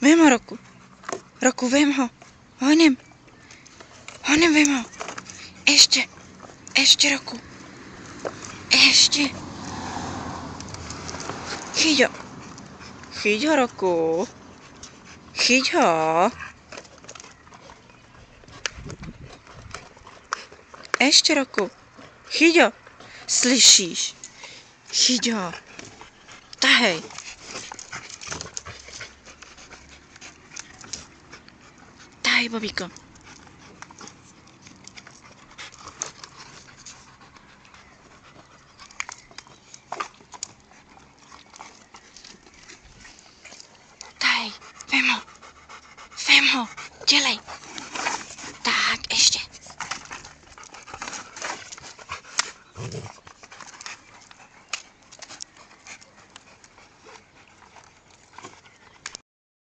Vem ho, Roku. Roku, vem ho. Honím. Honím, vem ho. Ešte, Roku. Ešte. Chyť ho. Chyť ho, Roku. Chyť ho. Ešte, Roku. Chyť ho. Slyšíš? Chyť ho. Tahej. Tahej, Bobíko. Tahej, vem ho. Vem ho. Dělej.